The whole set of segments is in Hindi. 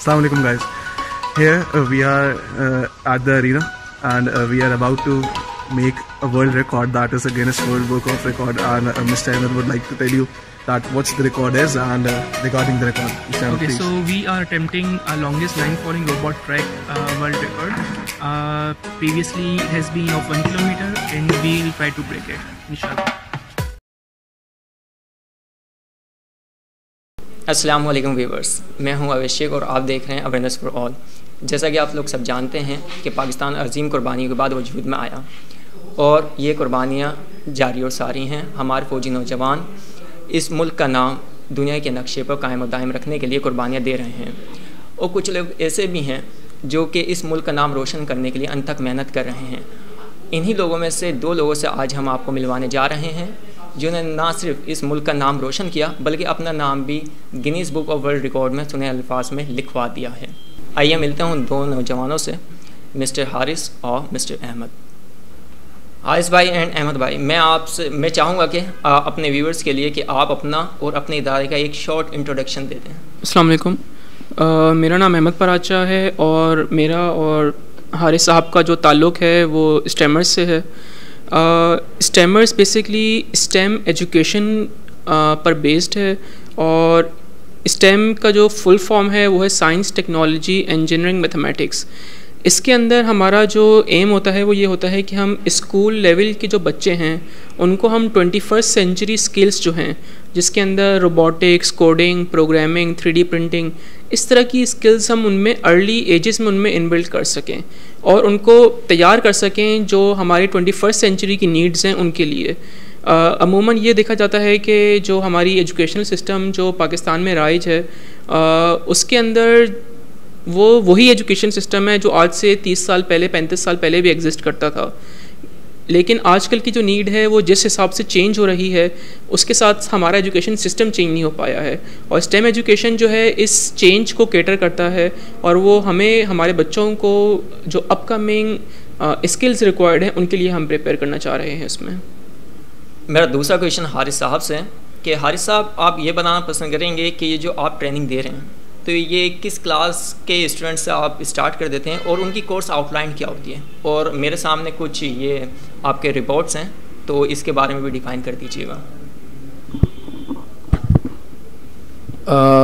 Assalamu alaikum guys. Here we are at the arena and we are about to make a world record, that is a Guinness World Book of Record, and Mr. Ahmed would like to tell you that what the record is and regarding the record. Mr. Ahmed, okay, please. so we are attempting a longest line falling robot track world record. Previously it has been of 1 kilometer and we will try to break it, inshallah. अस्सलाम वालेकुम व्यूवर्स, मैं हूं अभिषेक और आप देख रहे हैं अवेयरनेस फॉर ऑल। जैसा कि आप लोग सब जानते हैं कि पाकिस्तान अजीम कुर्बानियों के बाद वजूद में आया और ये कुर्बानियाँ जारी और सारी हैं। हमारे फ़ौजी नौजवान इस मुल्क का नाम दुनिया के नक्शे पर कायम और दायम रखने के लिए कुर्बानियाँ दे रहे हैं और कुछ लोग ऐसे भी हैं जो कि इस मुल्क का नाम रोशन करने के लिए अंत तक मेहनत कर रहे हैं। इन्हीं लोगों में से 2 लोगों से आज हम आपको मिलवाने जा रहे हैं जिन्होंने ना सिर्फ इस मुल्क का नाम रोशन किया बल्कि अपना नाम भी Guinness book of world record में सुने अल्फाज में लिखवा दिया है। आइए मिलते हैं उन 2 नौजवानों से, मिस्टर हारिस और मिस्टर अहमद। हारिस भाई एंड अहमद भाई, मैं चाहूँगा कि अपने व्यूअर्स के लिए कि आप अपना और अपने इदारे का एक शॉर्ट इंट्रोडक्शन दे दें। अस्सलाम वालेकुम, मेरा नाम अहमद पराचा है और मेरा और हारिस साहब का जो ताल्लुक़ है वो स्टेमर्स से है। स्टेमर्स बेसिकली स्टेम एजुकेशन पर बेस्ड है और स्टेम का जो फुल फॉर्म है वो है साइंस, टेक्नोलॉजी, इंजीनियरिंग, मैथमेटिक्स। इसके अंदर हमारा जो एम होता है वो ये होता है कि हम स्कूल लेवल के जो बच्चे हैं उनको हम 21st सेंचुरी स्किल्स जो हैं जिसके अंदर robotics, coding, programming, 3D printing, इस तरह की स्किल्स हम उनमें अर्ली एजेस में उनमें इनबिल्ड कर सकें और उनको तैयार कर सकें जो हमारी 21st सेंचुरी की नीड्स हैं उनके लिए। अमूमन ये देखा जाता है कि जो हमारी एजुकेशनल सिस्टम जो पाकिस्तान में राइज है उसके अंदर वो वही एजुकेशन सिस्टम है जो आज से 30 साल पहले, 35 साल पहले भी एग्जिस्ट करता था। लेकिन आजकल की जो नीड है वो जिस हिसाब से चेंज हो रही है उसके साथ हमारा एजुकेशन सिस्टम चेंज नहीं हो पाया है और स्टेम एजुकेशन जो है इस चेंज को कैटर करता है और वो हमें हमारे बच्चों को जो अपकमिंग स्किल्स रिक्वायर्ड हैं उनके लिए हम प्रिपेयर करना चाह रहे हैं। इसमें मेरा दूसरा क्वेश्चन हारिस साहब से कि हारिस साहब, आप ये बताना पसंद करेंगे कि ये जो आप ट्रेनिंग दे रहे हैं तो ये किस क्लास के स्टूडेंट्स से आप स्टार्ट कर देते हैं और उनकी कोर्स आउटलाइन क्या होती है? और मेरे सामने कुछ ये आपके रिपोर्ट्स हैं तो इसके बारे में भी डिफ़ाइन कर दीजिएगा।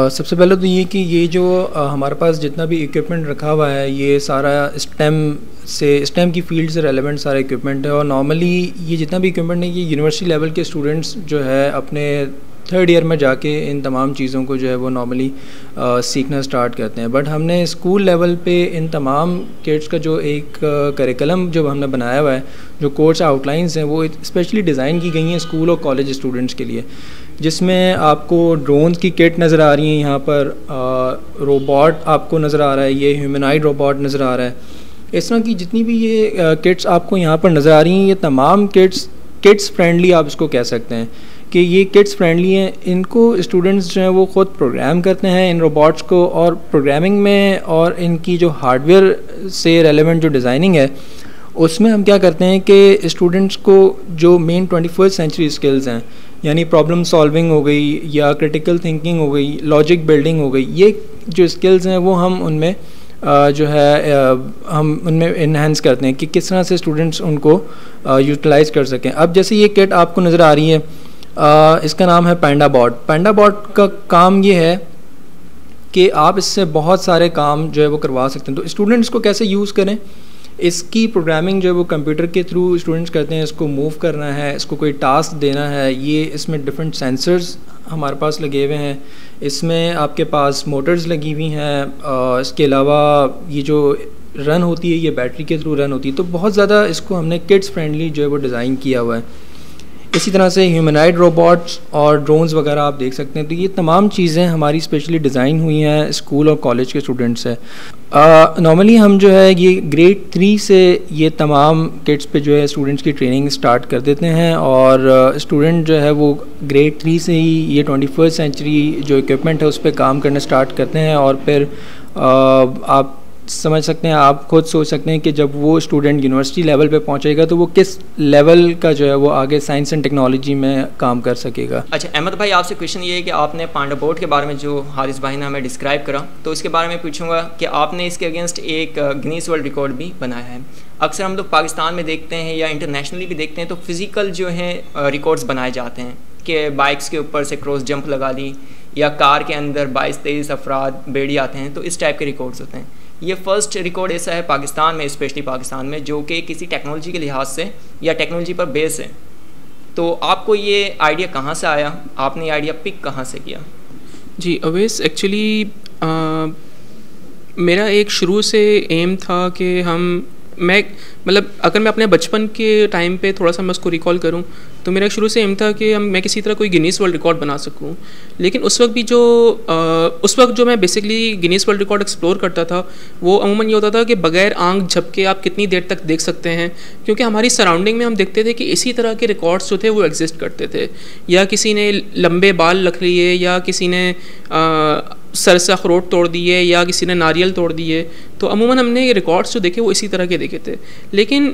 सबसे पहले तो ये कि ये जो हमारे पास जितना भी इक्विपमेंट रखा हुआ है ये सारा स्टेम की फील्ड से रेलेवेंट सारा इक्विपमेंट है और नॉर्मली ये जितना भी इक्विपमेंट है ये यूनिवर्सिटी लेवल के स्टूडेंट्स जो है अपने 3rd ईयर में जाके इन तमाम चीज़ों को जो है वो नॉर्मली सीखना स्टार्ट करते हैं। बट हमने स्कूल लेवल पे इन तमाम किड्स का जो एक करिकुलम जो हमने बनाया हुआ है, जो कोर्स आउटलाइंस हैं वो स्पेशली डिज़ाइन की गई हैं स्कूल और कॉलेज स्टूडेंट्स के लिए, जिसमें आपको ड्रोन्स की किट नज़र आ रही है, यहाँ पर रोबोट आपको नज़र आ रहा है, ये ह्यूमनॉइड रोबोट नज़र आ रहा है। इस तरह की जितनी भी ये किट्स आपको यहाँ पर नज़र आ रही हैं ये तमाम किड्स फ्रेंडली आप इसको कह सकते हैं कि ये किड्स फ्रेंडली हैं। इनको स्टूडेंट्स जो हैं वो ख़ुद प्रोग्राम करते हैं इन रोबोट्स को और प्रोग्रामिंग में और इनकी जो हार्डवेयर से रेलेवेंट जो डिज़ाइनिंग है उसमें हम क्या करते हैं कि स्टूडेंट्स को जो मेन 21st सेंचुरी स्किल्स हैं यानी प्रॉब्लम सॉल्विंग हो गई या क्रिटिकल थिंकिंग हो गई, लॉजिक बिल्डिंग हो गई, ये जो स्किल्स हैं वो हम उनमें हम उनमें इन्हेंस करते हैं कि किस तरह से स्टूडेंट्स उनको यूटिलाइज़ कर सकें। अब जैसे ये किट आपको नज़र आ रही है इसका नाम है पैंडा बॉट। पैंडा बॉट का काम ये है कि आप इससे बहुत सारे काम जो है वो करवा सकते हैं। तो स्टूडेंट्स को कैसे यूज़ करें, इसकी प्रोग्रामिंग जो है वो कंप्यूटर के थ्रू स्टूडेंट्स करते हैं। इसको मूव करना है, इसको कोई टास्क देना है, ये इसमें डिफरेंट सेंसर्स हमारे पास लगे हुए हैं, इसमें आपके पास मोटर्स लगी हुई हैं, इसके अलावा ये जो रन होती है ये बैटरी के थ्रू रन होती है। तो बहुत ज़्यादा इसको हमने किड्स फ्रेंडली जो है वो डिज़ाइन किया हुआ है। इसी तरह से ह्यूमनॉइड रोबोट्स और ड्रोन्स वगैरह आप देख सकते हैं। तो ये तमाम चीज़ें हमारी स्पेशली डिज़ाइन हुई हैं स्कूल और कॉलेज के स्टूडेंट्स से। नॉर्मली हम जो है ये ग्रेड 3 से ये तमाम किड्स पे जो है स्टूडेंट्स की ट्रेनिंग स्टार्ट कर देते हैं और स्टूडेंट जो है वो ग्रेड 3 से ही ये 21st सेंचुरी जो इक्विपमेंट है उस पर काम करना स्टार्ट करते हैं और फिर आप समझ सकते हैं, आप खुद सोच सकते हैं कि जब वो स्टूडेंट यूनिवर्सिटी लेवल पे पहुंचेगा तो वो किस लेवल का जो है वो आगे साइंस एंड टेक्नोलॉजी में काम कर सकेगा। अच्छा अहमद भाई, आपसे क्वेश्चन ये है कि आपने पांडा बोर्ड के बारे में जो हारिस भाई ने हमें डिस्क्राइब करा, तो इसके बारे में पूछूंगा कि आपने इसके अगेंस्ट एक गिनीज वर्ल्ड रिकॉर्ड भी बनाया है। अक्सर हम लोग पाकिस्तान में देखते हैं या इंटरनेशनली भी देखते हैं तो फिज़िकल जो है रिकॉर्ड्स बनाए जाते हैं कि बाइक्स के ऊपर से क्रॉस जंप लगा ली, या कार के अंदर 22-23 अफराद बेड़ी आते हैं, तो इस टाइप के रिकॉर्ड्स होते हैं। ये फ़र्स्ट रिकॉर्ड ऐसा है पाकिस्तान में, स्पेशली पाकिस्तान में, जो कि किसी टेक्नोलॉजी के लिहाज से या टेक्नोलॉजी पर बेस है। तो आपको ये आइडिया कहाँ से आया, आपने ये आइडिया पिक कहाँ से किया? जी अवैस, एक्चुअली मेरा एक शुरू से एम था कि मैं मतलब अगर मैं अपने बचपन के टाइम पे थोड़ा सा मैं उसको रिकॉल करूं तो मेरा शुरू से एम था कि मैं किसी तरह कोई गिनीज वर्ल्ड रिकॉर्ड बना सकूं। लेकिन उस वक्त जो मैं basically Guinness world record explore करता था वो अमूमन ये होता था कि बगैर आंख झपके आप कितनी देर तक देख सकते हैं, क्योंकि हमारी सराउंडिंग में हम देखते थे कि इसी तरह के रिकॉर्ड्स जो थे वो एग्जिस्ट करते थे। या किसी ने लंबे बाल रख लिए, या किसी ने सर से अखरोट तोड़ दिए, या किसी ने नारियल तोड़ दिए, तो अमूमन हमने ये रिकॉर्ड्स जो देखे वो इसी तरह के देखे थे। लेकिन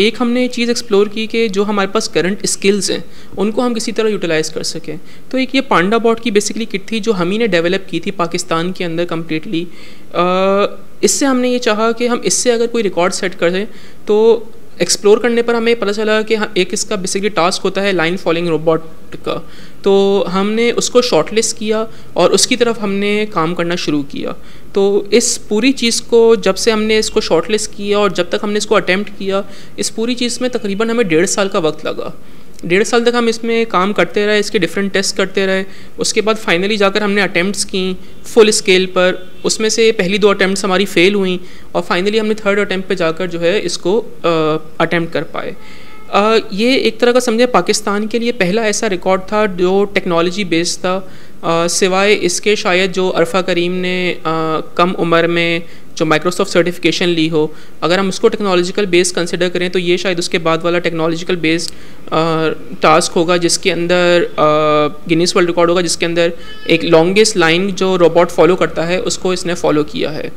एक हमने चीज़ एक्सप्लोर की कि जो हमारे पास करंट स्किल्स हैं उनको हम किसी तरह यूटिलाइज़ कर सकें। तो एक ये पांडा बॉट की बेसिकली किट थी जो हम ही ने डेवलप की थी पाकिस्तान के अंदर कम्प्लीटली। इससे हमने ये चाहा कि हम इससे अगर कोई रिकॉर्ड सेट करें तो एक्सप्लोर करने पर हमें पता चला कि एक इसका बेसिकली टास्क होता है लाइन फॉलोइंग रोबोट का। तो हमने उसको शॉर्टलिस्ट किया और उसकी तरफ हमने काम करना शुरू किया। तो इस पूरी चीज़ को जब से हमने इसको शॉर्टलिस्ट किया और जब तक हमने इसको अटैम्प्ट किया, इस पूरी चीज़ में तकरीबन हमें 1.5 साल का वक्त लगा। 1.5 साल तक हम इसमें काम करते रहे, इसके डिफरेंट टेस्ट करते रहे। उसके बाद फाइनली जाकर हमने अटैम्प्ट्स की फुल स्केल पर। उसमें से पहली 2 अटैम्प्ट्स हमारी फ़ेल हुई और फाइनली हमने 3rd अटैम्प्ट पे जाकर जो है इसको अटैम्प्ट कर पाए। ये एक तरह का समझे पाकिस्तान के लिए पहला ऐसा रिकॉर्ड था जो टेक्नोलॉजी बेस्ड था। सिवाय इसके शायद जो अरफा करीम ने कम उम्र में जो माइक्रोसॉफ्ट सर्टिफिकेशन ली हो, अगर हम उसको टेक्नोलॉजिकल बेस्ड कंसिडर करें तो ये शायद उसके बाद वाला टेक्नोलॉजिकल बेस्ड टास्क होगा जिसके अंदर गिनीज वर्ल्ड रिकॉर्ड होगा, जिसके अंदर एक लॉन्गेस्ट लाइन जो रोबोट फॉलो करता है उसको इसने फॉलो किया है।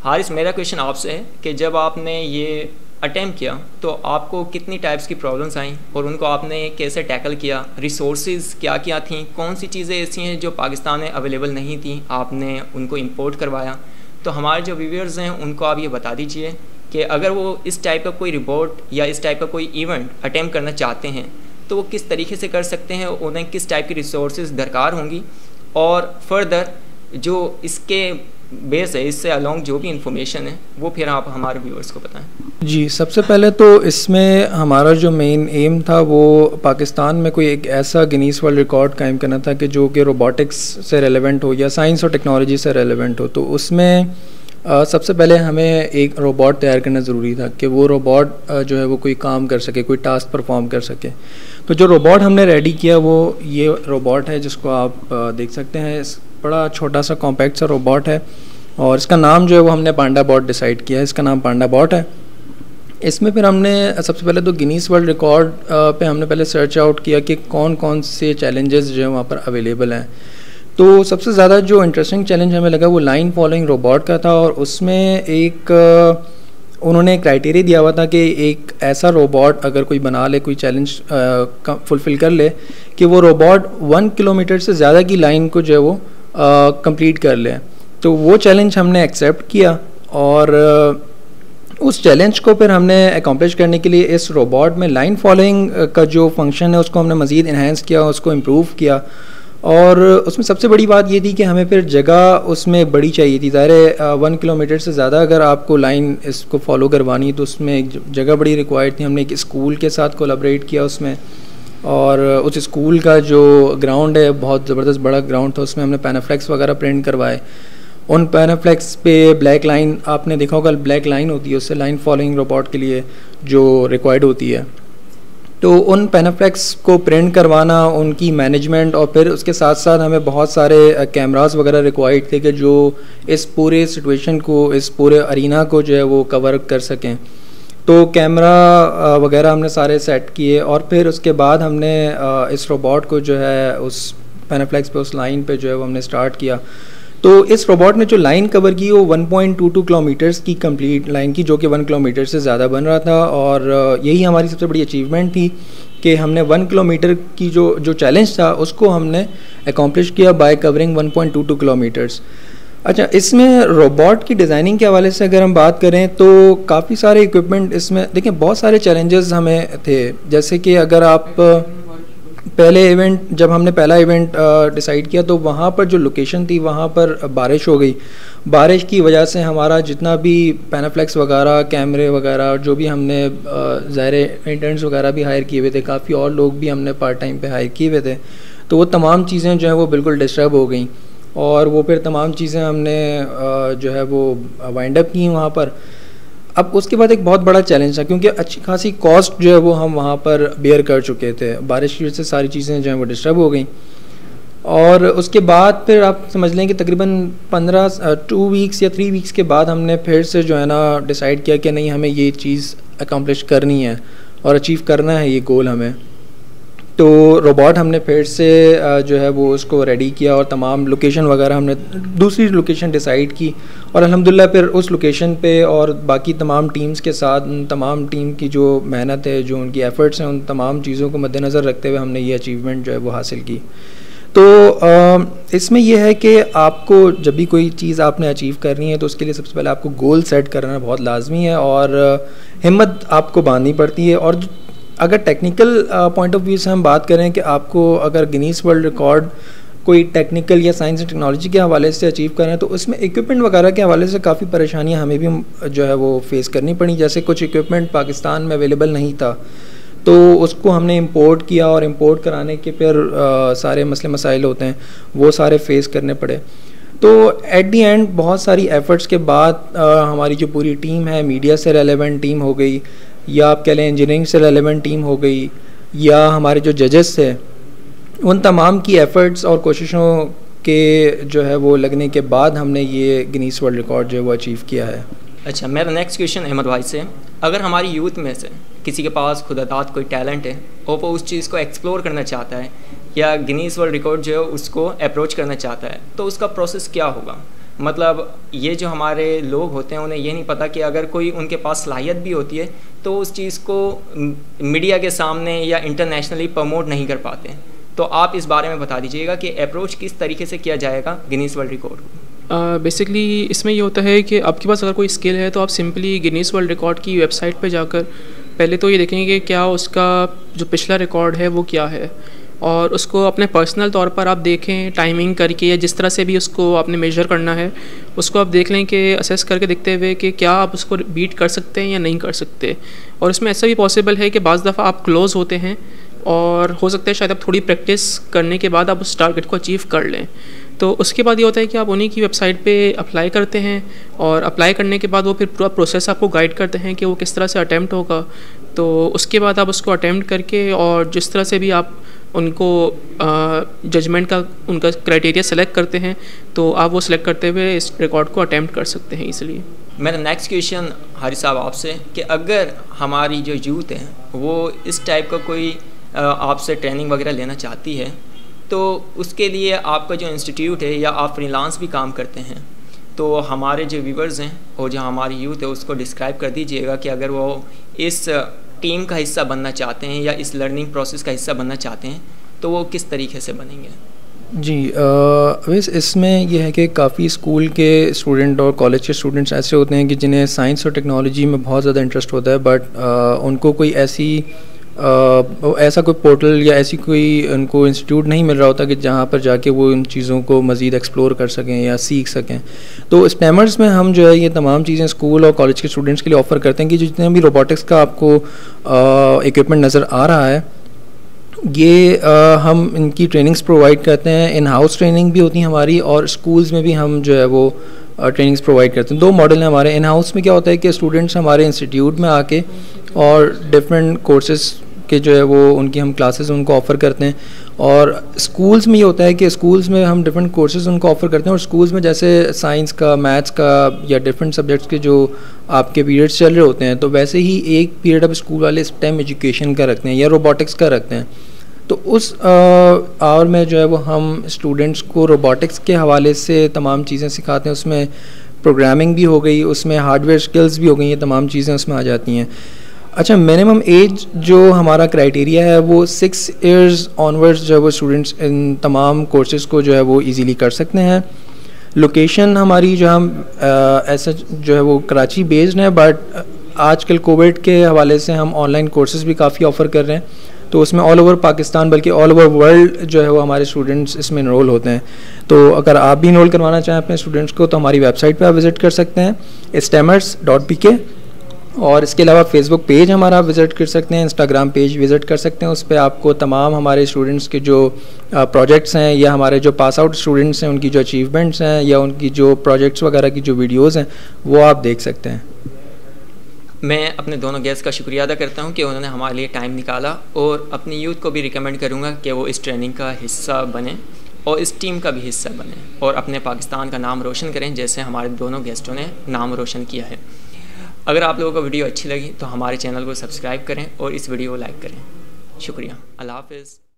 हारिस, मेरा क्वेश्चन आपसे है कि जब आपने ये अटैम्प्ट किया तो आपको कितनी टाइप्स की प्रॉब्लम्स आई और उनको आपने कैसे टैकल किया? रिसोर्सेज क्या क्या थी? कौन सी चीज़ें ऐसी हैं जो पाकिस्तान में अवेलेबल नहीं थी, आपने उनको इंपोर्ट करवाया? तो हमारे जो व्यूअर्स हैं उनको आप ये बता दीजिए कि अगर वो इस टाइप का कोई रिपोर्ट या इस टाइप का कोई इवेंट अटैम्प्ट करना चाहते हैं तो वो किस तरीके से कर सकते हैं, उन्हें किस टाइप की रिसोर्सेज दरकार होंगी, और फर्दर जो इसके बेस है इससे अलॉन्ग जो भी इंफॉर्मेशन है वो फिर आप हमारे व्यूअर्स को बताएं। जी, सबसे पहले तो इसमें हमारा जो मेन एम था वो पाकिस्तान में कोई एक ऐसा गिनीज वर्ल्ड रिकॉर्ड कायम करना था कि जो कि रोबोटिक्स से रेलेवेंट हो या साइंस और टेक्नोलॉजी से रेलेवेंट हो। तो उसमें सबसे पहले हमें एक रोबोट तैयार करना ज़रूरी था कि वो रोबोट जो है वो कोई काम कर सके, कोई टास्क परफॉर्म कर सके। तो जो रोबोट हमने रेडी किया वो ये रोबोट है जिसको आप देख सकते हैं। बड़ा छोटा सा कॉम्पैक्ट सा रोबोट है और इसका नाम जो है वो हमने पांडा बॉट डिसाइड किया है, इसका नाम पांडा बॉट है। इसमें फिर हमने सबसे पहले तो गिनीज वर्ल्ड रिकॉर्ड पे हमने पहले सर्च आउट किया कि कौन कौन से चैलेंजेस जो है वहाँ पर अवेलेबल हैं। तो सबसे ज़्यादा जो इंटरेस्टिंग चैलेंज हमें लगा वो लाइन फॉलोइंग रोबोट का था, और उसमें एक उन्होंने क्राइटेरिया दिया हुआ था कि एक ऐसा रोबोट अगर कोई बना ले, कोई चैलेंज फुलफ़िल कर ले कि वो रोबोट 1 किलोमीटर से ज़्यादा की लाइन को जो है वो कंप्लीट कर ले। तो वो चैलेंज हमने एक्सेप्ट किया और उस चैलेंज को फिर हमने अकम्प्लिश करने के लिए इस रोबोट में लाइन फॉलोइंग का जो फंक्शन है उसको हमने मज़ीद इन्हेंस किया, उसको इम्प्रूव किया। और उसमें सबसे बड़ी बात ये थी कि हमें फिर जगह उसमें बड़ी चाहिए थी। ज़ाहिर है 1 किलोमीटर से ज़्यादा अगर आपको लाइन इसको फॉलो करवानी तो उसमें एक जगह बड़ी रिक्वायर्ड थी। हमने एक स्कूल के साथ कोलैबोरेट किया उसमें, और उस स्कूल का जो ग्राउंड है बहुत ज़बरदस्त बड़ा ग्राउंड था, उसमें हमने पैनाफ्लेक्स वगैरह प्रिंट करवाए। उन पैनाफ्लेक्स पे ब्लैक लाइन, आपने देखा होगा ब्लैक लाइन होती है, उससे लाइन फॉलोइंग रोबोट के लिए जो रिक्वायर्ड होती है। तो उन पैनाफ्लेक्स को प्रिंट करवाना, उनकी मैनेजमेंट, और फिर उसके साथ साथ हमें बहुत सारे कैमरास वगैरह रिक्वायर्ड थे कि जो इस पूरे सिचुएशन को, इस पूरे अरीना को जो है वो कवर कर सकें। तो कैमरा वगैरह हमने सारे सेट किए और फिर उसके बाद हमने इस रोबोट को जो है उस पैनाफ्लेक्स पे, उस लाइन पे जो है वो हमने स्टार्ट किया। तो इस रोबोट ने जो लाइन कवर की वो 1.22 किलोमीटर्स की कंप्लीट लाइन की, जो कि 1 किलोमीटर से ज़्यादा बन रहा था। और यही हमारी सबसे बड़ी अचीवमेंट थी कि हमने 1 किलोमीटर की जो चैलेंज था उसको हमने अकॉम्प्लिश किया बाय कवरिंग 1.22 किलोमीटर्स। अच्छा, इसमें रोबोट की डिज़ाइनिंग के हवाले से अगर हम बात करें तो काफ़ी सारे इक्विपमेंट इसमें, देखिए बहुत सारे चैलेंजेस हमें थे। जैसे कि अगर आप जब हमने पहला इवेंट डिसाइड किया तो वहाँ पर जो लोकेशन थी वहाँ पर बारिश हो गई। बारिश की वजह से हमारा जितना भी पैनाफ्लेक्स वगैरह, कैमरे वगैरह, जो भी हमने ज़ाहिर इंटर्न्स वगैरह भी हायर किए हुए थे, काफ़ी और लोग भी हमने पार्ट टाइम पे हायर किए हुए थे, तो वो तमाम चीज़ें जो हैं वो बिल्कुल डिस्टर्ब हो गई। और वो फिर तमाम चीज़ें हमने जो है वो वाइंड अप की वहाँ पर। अब उसके बाद एक बहुत बड़ा चैलेंज था क्योंकि अच्छी खासी कॉस्ट जो है वो हम वहाँ पर बेयर कर चुके थे। बारिश की वजह से सारी चीज़ें जो हैं वो डिस्टर्ब हो गई। और उसके बाद फिर आप समझ लें कि तकरीबन 2 वीक्स या 3 वीक्स के बाद हमने फिर से जो है ना डिसाइड किया कि नहीं, हमें ये चीज़ अकम्प्लिश करनी है और अचीव करना है ये गोल हमें। तो रोबोट हमने फिर से जो है वो उसको रेडी किया और तमाम लोकेशन वगैरह हमने दूसरी लोकेशन डिसाइड की। और अल्हम्दुलिल्लाह फिर उस लोकेशन पे और बाकी तमाम टीम्स के साथ, तमाम टीम की जो मेहनत है, जो उनकी एफ़र्ट्स हैं, उन तमाम चीज़ों को मद्देनज़र रखते हुए हमने ये अचीवमेंट जो है वो हासिल की। तो इसमें यह है कि आपको जब भी कोई चीज़ आपने अचीव करनी है तो उसके लिए सबसे पहले आपको गोल सेट करना बहुत लाजमी है और हिम्मत आपको बांधनी पड़ती है। और अगर टेक्निकल पॉइंट ऑफ व्यू से हम बात करें कि आपको अगर गिनीज वर्ल्ड रिकॉर्ड कोई टेक्निकल या साइंस एंड टेक्नोलॉजी के हवाले से अचीव करें तो उसमें इक्विपमेंट वगैरह के हवाले से काफ़ी परेशानियां हमें भी जो है वो फेस करनी पड़ी। जैसे कुछ इक्विपमेंट पाकिस्तान में अवेलेबल नहीं था तो उसको हमने इंपोर्ट किया और इंपोर्ट कराने के फिर सारे मसले मसाइल होते हैं वो सारे फेस करने पड़े। तो एट दी एंड बहुत सारी एफ़र्ट्स के बाद हमारी जो पूरी टीम है, मीडिया से रेलेवेंट टीम हो गई या आप कह लें इंजीनियरिंग से रेलेवेंट टीम हो गई या हमारे जो जजेस थे, उन तमाम की एफ़र्ट्स और कोशिशों के जो है वो लगने के बाद हमने ये गिनीज वर्ल्ड रिकॉर्ड जो है वो अचीव किया है। अच्छा, मेरा नेक्स्ट क्वेश्चन अहमद भाई से, अगर हमारी यूथ में से किसी के पास खुदादात कोई टैलेंट है और वो उस चीज़ को एक्सप्लोर करना चाहता है या गिनीज वर्ल्ड रिकॉर्ड जो है उसको अप्रोच करना चाहता है तो उसका प्रोसेस क्या होगा? मतलब ये जो हमारे लोग होते हैं उन्हें ये नहीं पता कि अगर कोई उनके पास सलाहियत भी होती है तो उस चीज़ को मीडिया के सामने या इंटरनेशनली प्रमोट नहीं कर पाते। तो आप इस बारे में बता दीजिएगा कि अप्रोच किस तरीके से किया जाएगा गिनीज वर्ल्ड रिकॉर्ड को। बेसिकली इसमें ये होता है कि आपके पास अगर कोई स्किल है तो आप सिंपली गिनीज वर्ल्ड रिकॉर्ड की वेबसाइट पे जाकर पहले तो ये देखेंगे कि क्या उसका जो पिछला रिकॉर्ड है वो क्या है और उसको अपने पर्सनल तौर पर आप देखें टाइमिंग करके या जिस तरह से भी उसको आपने मेजर करना है उसको आप देख लें कि असेस करके देखते हुए कि क्या आप उसको बीट कर सकते हैं या नहीं कर सकते। और इसमें ऐसा भी पॉसिबल है कि बाज़ दफ़ा आप क्लोज़ होते हैं और हो सकता है शायद आप थोड़ी प्रैक्टिस करने के बाद आप उस टारगेट को अचीव कर लें। तो उसके बाद ये होता है कि आप उन्हीं की वेबसाइट पे अप्लाई करते हैं और अप्लाई करने के बाद वो फिर पूरा प्रोसेस आपको गाइड करते हैं कि वो किस तरह से अटैम्प्ट होगा। तो उसके बाद आप उसको अटैम्प्ट करके और जिस तरह से भी आप उनको जजमेंट का उनका क्राइटेरिया सेलेक्ट करते हैं तो आप वो सिलेक्ट करते हुए इस रिकॉर्ड को अटैम्प्ट कर सकते हैं इसलिए। मेरा नेक्स्ट क्वेश्चन हारिस साहब आपसे कि अगर हमारी जो यूथ है वो इस टाइप का कोई आपसे ट्रेनिंग वगैरह लेना चाहती है तो उसके लिए आपका जो इंस्टीट्यूट है या आप फ्रीलांस भी काम करते हैं तो हमारे जो व्यूवर्स हैं और जो हमारी यूथ है उसको डिस्क्राइब कर दीजिएगा कि अगर वो इस टीम का हिस्सा बनना चाहते हैं या इस लर्निंग प्रोसेस का हिस्सा बनना चाहते हैं तो वो किस तरीके से बनेंगे? जी, वैसे इसमें यह है कि काफ़ी स्कूल के स्टूडेंट और कॉलेज के स्टूडेंट्स ऐसे होते हैं कि जिन्हें साइंस और टेक्नोलॉजी में बहुत ज़्यादा इंटरेस्ट होता है बट उनको कोई ऐसा कोई पोर्टल या ऐसी कोई उनको इंस्टीट्यूट नहीं मिल रहा होता कि जहाँ पर जाके वो इन चीज़ों को मज़ीद एक्सप्लोर कर सकें या सीख सकें। तो स्टेमर्स में हम जो है ये तमाम चीज़ें स्कूल और कॉलेज के स्टूडेंट्स के लिए ऑफ़र करते हैं कि जितने भी रोबोटिक्स का आपको इक्विपमेंट नज़र आ रहा है ये हम इनकी ट्रेनिंग्स प्रोवाइड करते हैं। इन हाउस ट्रेनिंग भी होती है हमारी और स्कूल्स में भी हम जो है वो ट्रेनिंग्स प्रोवाइड करते हैं। 2 मॉडल हैं हमारे। इन हाउस में क्या होता है कि स्टूडेंट्स हमारे इंस्टीट्यूट में आके और डिफरेंट कोर्सेज़ के जो है वो उनकी हम क्लासेस उनको ऑफ़र करते हैं और स्कूल्स में ये होता है कि स्कूल्स में हम डिफरेंट कोर्सेज़ उनको ऑफ़र करते हैं और स्कूल्स में जैसे साइंस का, मैथ्स का या डिफरेंट सब्जेक्ट्स के जो आपके पीरियड्स चल रहे होते हैं तो वैसे ही एक पीरियड अब स्कूल वाले स्टेम एजुकेशन का रखते हैं या रोबोटिक्स का रखते हैं। तो उस आवर में जो है वो हम स्टूडेंट्स को रोबोटिक्स के हवाले से तमाम चीज़ें सिखाते हैं। उसमें प्रोग्रामिंग भी हो गई, उसमें हार्डवेयर स्किल्स भी हो गई, ये तमाम चीज़ें उसमें आ जाती हैं। अच्छा, मिनिमम एज जो हमारा क्राइटेरिया है वो 6 इयर्स ऑनवर्ड्स जो है वो स्टूडेंट्स इन तमाम कोर्सेज़ को जो है वो इजीली कर सकते हैं। लोकेशन हमारी जो हम ऐसा जो है वो कराची बेस्ड है, बट आजकल कोविड के हवाले से हम ऑनलाइन कोर्सेज़ भी काफ़ी ऑफ़र कर रहे हैं, तो उसमें ऑल ओवर पाकिस्तान बल्कि ऑल ओवर वर्ल्ड जो है वो हमारे स्टूडेंट्स इसमें इनरोल होते हैं। तो अगर आप भी इनरोल करवाना चाहें अपने स्टूडेंट्स को तो हमारी वेबसाइट पे आप विज़िट कर सकते हैं stammers.pk, और इसके अलावा फेसबुक पेज हमारा आप विज़िट कर सकते हैं, इंस्टाग्राम पेज विज़िट कर सकते हैं। उस पर आपको तमाम हमारे स्टूडेंट्स के जो प्रोजेक्ट्स हैं या हमारे जो पास आउट स्टूडेंट्स हैं उनकी जो अचीवमेंट्स हैं या उनकी जो प्रोजेक्ट्स वगैरह की जो वीडियोज़ हैं वो आप देख सकते हैं। मैं अपने दोनों गेस्ट का शुक्रिया अदा करता हूं कि उन्होंने हमारे लिए टाइम निकाला, और अपनी यूथ को भी रिकमेंड करूंगा कि वो इस ट्रेनिंग का हिस्सा बने और इस टीम का भी हिस्सा बने और अपने पाकिस्तान का नाम रोशन करें जैसे हमारे दोनों गेस्टों ने नाम रोशन किया है। अगर आप लोगों को वीडियो अच्छी लगी तो हमारे चैनल को सब्सक्राइब करें और इस वीडियो को लाइक करें। शुक्रिया। अल्लाह हाफ़िज़।